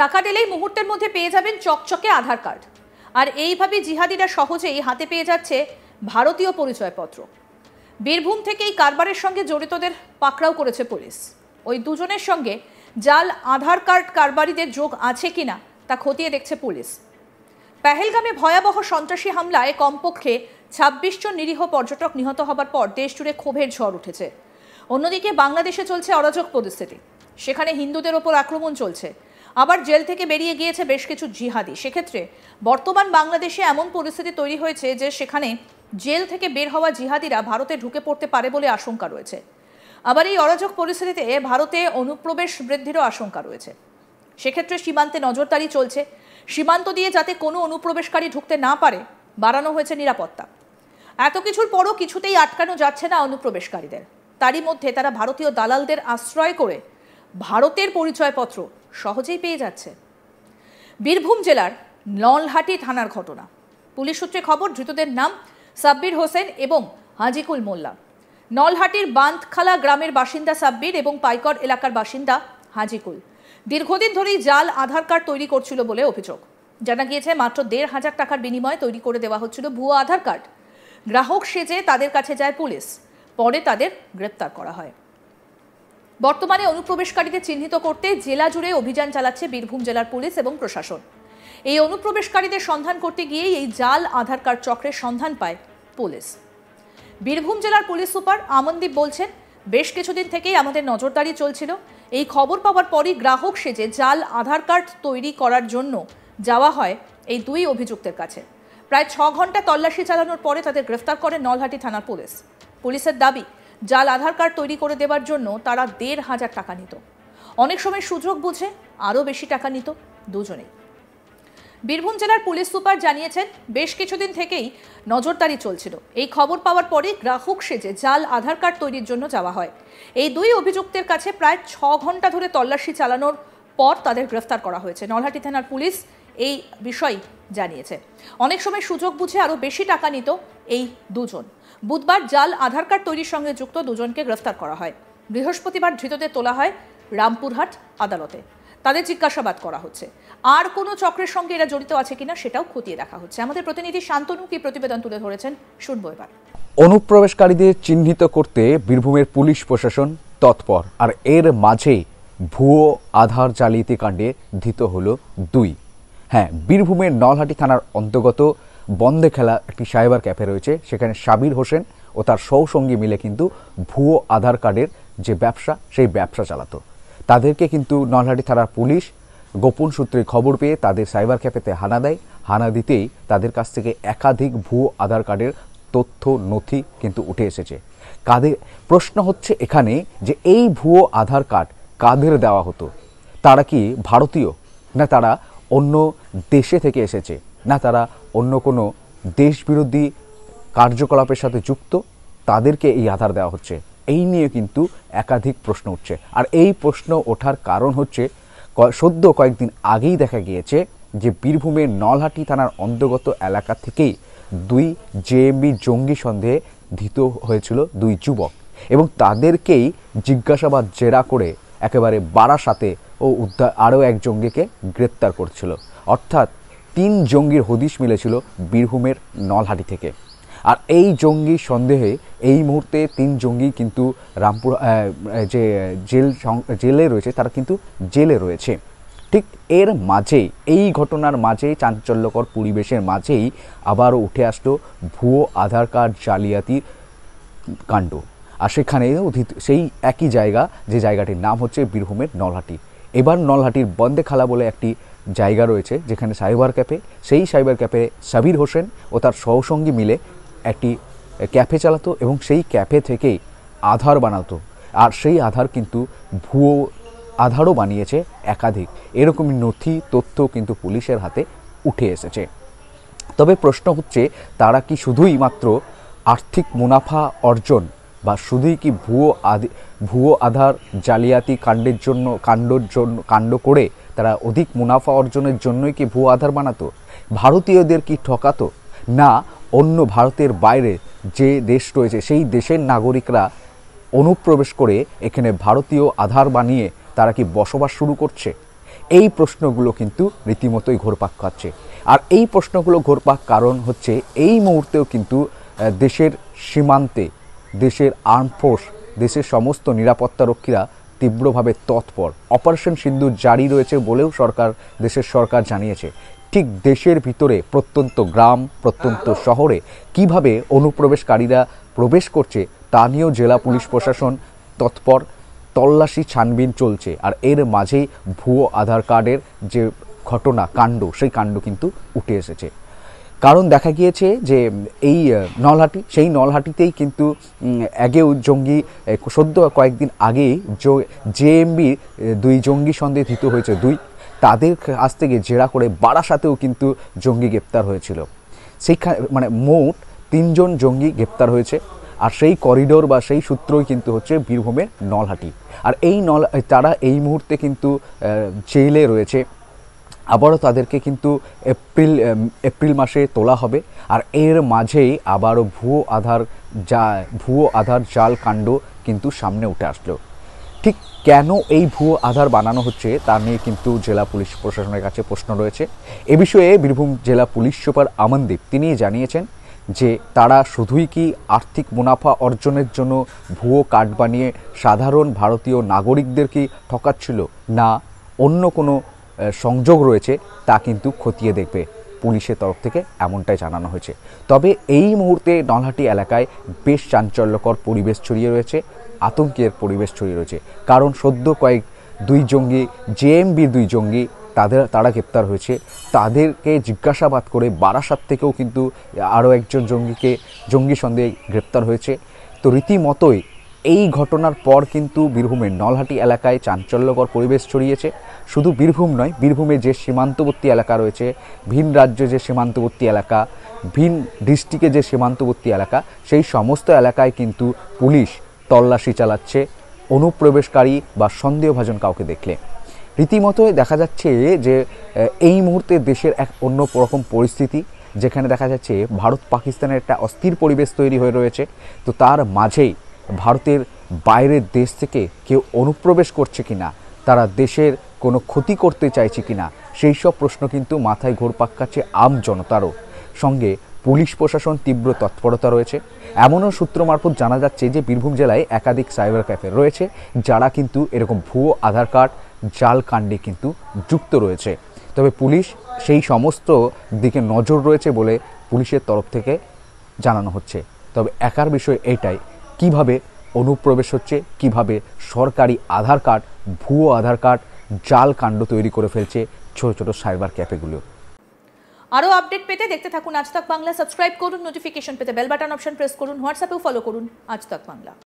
টাকা দিলেই মুহূর্তের মধ্যে পেয়ে যাবেন চকচকে আধার কার্ড। আর এইভাবে জিহাদিরা সহজেই হাতে পেয়ে যাচ্ছে ভারতীয় পরিচয়পত্র। বীরভূম থেকে এই কারবারের সঙ্গে জড়িতদের পাকড়াও করেছে পুলিশ। ওই দুজনের সঙ্গে জাল আধার কার্ড কারবারিদের যোগ আছে কিনা তা খতিয়ে দেখছে পুলিশ। পেহেলগামে ভয়াবহ সন্ত্রাসী হামলায় কমপক্ষে ২৬ জন নিরীহ পর্যটক নিহত হবার পর দেশজুড়ে ক্ষোভের ঝড় উঠেছে। অন্যদিকে বাংলাদেশে চলছে অরাজক পরিস্থিতি। সেখানে হিন্দুদের ওপর আক্রমণ চলছে। আবার জেল থেকে বেরিয়ে গিয়েছে বেশ কিছু জিহাদি। সেক্ষেত্রে বর্তমান বাংলাদেশে এমন পরিস্থিতি তৈরি হয়েছে যে সেখানে জেল থেকে বের হওয়া জিহাদিরা ভারতে ঢুকে পড়তে পারে বলে আশঙ্কা রয়েছে। আবার এই অরাজক পরিস্থিতিতে ভারতে অনুপ্রবেশ বৃদ্ধিরও আশঙ্কা রয়েছে। সেক্ষেত্রে সীমান্তে নজরদারি চলছে। সীমান্ত দিয়ে যাতে কোনো অনুপ্রবেশকারী ঢুকতে না পারে বাড়ানো হয়েছে নিরাপত্তা। এত কিছুর পরও কিছুতেই আটকানো যাচ্ছে না অনুপ্রবেশকারীদের। তারই মধ্যে তারা ভারতীয় দালালদের আশ্রয় করে ভারতের পরিচয়পত্র সহজেই পেয়ে যাচ্ছে। বীরভূম জেলার নলহাটি থানার ঘটনা। পুলিশ সূত্রে খবর, ধৃতদের নাম সাব্বির হোসেন এবং হাজিকুল মোল্লা। নলহাটির বাঁধখালা গ্রামের বাসিন্দা সাব্বির এবং পাইকর এলাকার বাসিন্দা হাজিকুল দীর্ঘদিন ধরেই জাল আধার কার্ড তৈরি করছিল বলে অভিযোগ। জানা গিয়েছে মাত্র ১৫০০ টাকার বিনিময়ে তৈরি করে দেওয়া হচ্ছিল ভুয়ো আধার কার্ড। গ্রাহক সেজে তাদের কাছে যায় পুলিশ। পরে তাদের গ্রেপ্তার করা হয়। বর্তমানে অনুপ্রবেশকারীদের চিহ্নিত করতে জেলা জুড়ে অভিযান চালাচ্ছে বীরভূম জেলার পুলিশ এবং প্রশাসন। এই অনুপ্রবেশকারীদের সন্ধান করতে গিয়েই এই জাল আধার কার্ড চক্রের সন্ধান পায় পুলিশ। বীরভূম জেলার পুলিশ সুপার আমনদীপ বলছেন, বেশ কিছুদিন থেকেই আমাদের নজরদারি চলছিল। এই খবর পাওয়ার পরই গ্রাহক সেজে জাল আধার কার্ড তৈরি করার জন্য যাওয়া হয় এই দুই অভিযুক্তের কাছে। প্রায় ৬ ঘন্টা তল্লাশি চালানোর পরে তাদের গ্রেফতার করে নলহাটি থানার পুলিশ। পুলিশের দাবি, জাল আধার কার্ড তৈরি করে দেওয়ার জন্য তারা ১৫০০ টাকা নিত। অনেক সময় সুযোগ বুঝে আরও বেশি টাকা নিত দুজনেই। বীরভূম জেলার পুলিশ সুপার জানিয়েছেন, বেশ কিছুদিন থেকেই নজরদারি চলছিল। এই খবর পাওয়ার পরে গ্রাহক সেজে জাল আধার কার্ড তৈরির জন্য যাওয়া হয়। এই দুই অভিযুক্তের কাছে প্রায় ৬ ঘন্টা ধরে তল্লাশি চালানোর পর তাদের গ্রেফতার করা হয়েছে। নলহাটি থানার পুলিশ এই বিষয় জানিয়েছে। অনেক সময় সুযোগ বুঝে আরও বেশি টাকা নিত এই দুজন। বুধবার জাল আধার কার্ড তৈরির সঙ্গে যুক্ত দুজনকে গ্রেফতার করা হয়। বৃহস্পতিবার ধৃতদের তোলা হয় রামপুরহাট আদালতে। তাদের জিজ্ঞাসাবাদ করা হচ্ছে। আর কোনো চক্রের সঙ্গে এরা জড়িত আছে কিনা সেটাও খতিয়ে দেখা হচ্ছে। আমাদের প্রতিনিধি শান্তনু কি প্রতিবেদন তুলে ধরেছেন শুনবো এবার। অনুপ্রবেশকারীদের চিহ্নিত করতে বীরভূমের পুলিশ প্রশাসন তৎপর। আর এর মাঝে ভুয়ো আধার জালিয়াতি কাণ্ডে ধৃত হলো দুই। হ্যাঁ, বীরভূমের নলহাটি থানার অন্তর্গত বন্ধে খেলা একটি সাইবার ক্যাফে রয়েছে। সেখানে সাবির হোসেন ও তার সহসঙ্গী মিলে কিন্তু ভুয়ো আধার কার্ডের যে ব্যবসা, সেই ব্যবসা চালাতো। তাদেরকে কিন্তু নলহাটি থানার পুলিশ গোপন সূত্রে খবর পেয়ে তাদের সাইবার ক্যাফেতে হানা দেয়। হানা দিতেই তাদের কাছ থেকে একাধিক ভুয়ো আধার কার্ডের তথ্য নথি কিন্তু উঠে এসেছে। প্রশ্ন হচ্ছে এখানে যে এই ভুয়ো আধার কার্ড কাদের দেওয়া হতো? তারা কি ভারতীয়, না তারা অন্য দেশে থেকে এসেছে, না তারা অন্য কোনো দেশবিরোধী কার্যকলাপের সাথে যুক্ত? তাদেরকে এই আধার দেওয়া হচ্ছে, এই নিয়ে কিন্তু একাধিক প্রশ্ন উঠছে। আর এই প্রশ্ন ওঠার কারণ হচ্ছে, সদ্য কয়েকদিন আগেই দেখা গিয়েছে যে বীরভূমের নলহাটি থানার অন্তর্গত এলাকা থেকেই দুই জেএমবি জঙ্গি সন্দেহে ধৃত হয়েছিল দুই যুবক, এবং তাদেরকেই জিজ্ঞাসাবাদ জেরা করে একেবারে বারাসাতে ও আরও এক জঙ্গিকে গ্রেপ্তার করছিল। অর্থাৎ ৩ জঙ্গির হদিশ মিলেছিল বীরভূমের নলহাটি থেকে। আর এই জঙ্গি সন্দেহে এই মুহূর্তে ৩ জঙ্গি কিন্তু রামপুর যে জেলে রয়েছে, তারা কিন্তু জেলে রয়েছে। ঠিক এর মাঝেই, এই ঘটনার মাঝেই, চাঞ্চল্যকর পরিবেশের মাঝেই আবারও উঠে আসলো ভুয়ো আধার কার্ড জালিয়াতি কাণ্ড। আর সেখানেও সেই একই জায়গা, যে জায়গাটির নাম হচ্ছে বীরভূমের নলহাটি। এবার নলহাটির বন্দে খালা বলে একটি জায়গা রয়েছে যেখানে সাইবার ক্যাফে, সেই সাইবার ক্যাফে সাবির হোসেন ও তার সহসঙ্গী মিলে একটি ক্যাফে চালাতো এবং সেই ক্যাফে থেকেই আধার বানাতো। আর সেই আধার কিন্তু ভুয়ো আধারও বানিয়েছে একাধিক। এরকমই নথি তথ্য কিন্তু পুলিশের হাতে উঠে এসেছে। তবে প্রশ্ন হচ্ছে, তারা কি শুধুই মাত্র আর্থিক মুনাফা অর্জন, বা শুধুই কি ভুয়ো আধার জালিয়াতি কাণ্ড করে তারা অধিক মুনাফা অর্জনের জন্যই কি ভুয়ো আধার বানাতো? ভারতীয়দের কি ঠকাতো? না অন্য ভারতের বাইরে যে দেশ রয়েছে সেই দেশের নাগরিকরা অনুপ্রবেশ করে এখানে ভারতীয় আধার বানিয়ে তারা কি বসবাস শুরু করছে? এই প্রশ্নগুলো কিন্তু রীতিমতোই ঘুরপাক খাচ্ছে। আর এই প্রশ্নগুলো ঘুরপাক কারণ হচ্ছে এই মুহূর্তেও কিন্তু দেশের সীমান্তে দেশের আর্ম ফোর্স, দেশের সমস্ত নিরাপত্তারক্ষীরা তীব্রভাবে তৎপর। অপারেশন সিন্দুর জারি রয়েছে বলেও দেশের সরকার জানিয়েছে। ঠিক দেশের ভিতরে প্রত্যন্ত গ্রাম, প্রত্যন্ত শহরে কিভাবে অনুপ্রবেশকারীরা প্রবেশ করছে তা নিয়েও জেলা পুলিশ প্রশাসন তৎপর। তল্লাশি ছানবিন চলছে। আর এর মাঝেই ভুয়ো আধার কার্ডের যে ঘটনা, কাণ্ড, সেই কাণ্ড কিন্তু উঠে এসেছে। কারণ দেখা গিয়েছে যে এই নলহাটি, সেই নলহাটিতেই কিন্তু আগেও জঙ্গি, সদ্য কয়েকদিন আগেই জেএমবির 2 জঙ্গি সন্দেহিত হয়েছে, তাদের কাছ থেকে জেরা করে বারাসাতেও কিন্তু জঙ্গি গ্রেপ্তার হয়েছিল। সেইখানে মানে মোট 3 জন জঙ্গি গ্রেপ্তার হয়েছে। আর সেই করিডোর বা সেই সূত্রই কিন্তু হচ্ছে বীরভূমের নলহাটি। আর তারা এই মুহূর্তে কিন্তু জেলে রয়েছে। আবারও তাদেরকে কিন্তু এপ্রিল মাসে তোলা হবে। আর এর মাঝেই আবারও ভুয়ো আধার জাল কাণ্ড কিন্তু সামনে উঠে আসলো। ঠিক কেন এই ভুয়ো আধার বানানো হচ্ছে তা নিয়ে কিন্তু জেলা পুলিশ প্রশাসনের কাছে প্রশ্ন রয়েছে। এ বিষয়ে বীরভূম জেলা পুলিশ সুপার আমনদীপ তিনি জানিয়েছেন যে তারা শুধুই কি আর্থিক মুনাফা অর্জনের জন্য ভুয়ো কার্ড বানিয়ে সাধারণ ভারতীয় নাগরিকদেরকে ঠকাচ্ছিল, না অন্য কোনো সংযোগ রয়েছে তা কিন্তু খতিয়ে দেখবে পুলিশের তরফ থেকে, এমনটাই জানানো হয়েছে। তবে এই মুহূর্তে নলহাটি এলাকায় বেশ চাঞ্চল্যকর পরিবেশ ছড়িয়ে রয়েছে, আতঙ্কের পরিবেশ ছড়িয়ে রয়েছে। কারণ সদ্য 2 জঙ্গি, জেএমবির 2 জঙ্গি তারা গ্রেপ্তার হয়েছে। তাদেরকে জিজ্ঞাসাবাদ করে বারাসাত থেকেও কিন্তু আরও একজন জঙ্গি সন্দেহে গ্রেপ্তার হয়েছে। তো রীতিমতোই এই ঘটনার পর কিন্তু বীরভূমের নলহাটি এলাকায় চাঞ্চল্যকর পরিবেশ ছড়িয়েছে। শুধু বীরভূম নয়, বীরভূমের যে সীমান্তবর্তী এলাকা রয়েছে, ভিন রাজ্যে যে সীমান্তবর্তী এলাকা, ভিন ডিস্ট্রিক্টে যে সীমান্তবর্তী এলাকা, সেই সমস্ত এলাকায় কিন্তু পুলিশ তল্লাশি চালাচ্ছে অনুপ্রবেশকারী বা সন্দেহভাজন কাউকে দেখলে। রীতিমতোই দেখা যাচ্ছে যে এই মুহূর্তে দেশের এক অন্য রকম পরিস্থিতি, যেখানে দেখা যাচ্ছে ভারত পাকিস্তানের একটা অস্থির পরিবেশ তৈরি হয়ে রয়েছে। তো তার মাঝেই ভারতের বাইরের দেশ থেকে কেউ অনুপ্রবেশ করছে কিনা, তারা দেশের কোনো ক্ষতি করতে চাইছে কিনা, সেই সব প্রশ্ন কিন্তু মাথায় ঘুরপাক খাচ্ছে আম জনতারও। সঙ্গে পুলিশ প্রশাসন তীব্র তৎপরতা রয়েছে। এমনও সূত্র মারফত জানা যাচ্ছে যে বীরভূম জেলায় একাধিক সাইবার ক্যাফে রয়েছে যারা কিন্তু এরকম ভুয়ো আধার কার্ড জাল কাণ্ডে কিন্তু যুক্ত রয়েছে। তবে পুলিশ সেই সমস্ত দিকে নজর রয়েছে বলে পুলিশের তরফ থেকে জানানো হচ্ছে। তবে একার বিষয় এটাই, কিভাবে অনুপ্রবেশ হচ্ছে, কিভাবে সরকারি আধার কার্ড, ভুয়ো আধার কার্ড, জাল কাণ্ড তৈরি করে ফেলছে ছোট ছোট সাইবার ক্যাফেগুলো। আরও আপডেট পেতে দেখতে থাকুন আজ তাক বাংলা। সাবস্ক্রাইব করুন, নোটিফিকেশন পেতে বেল বাটন অপশন প্রেস করুন, হোয়াটসঅ্যাপেও ফলো করুন আজ তাক বাংলা।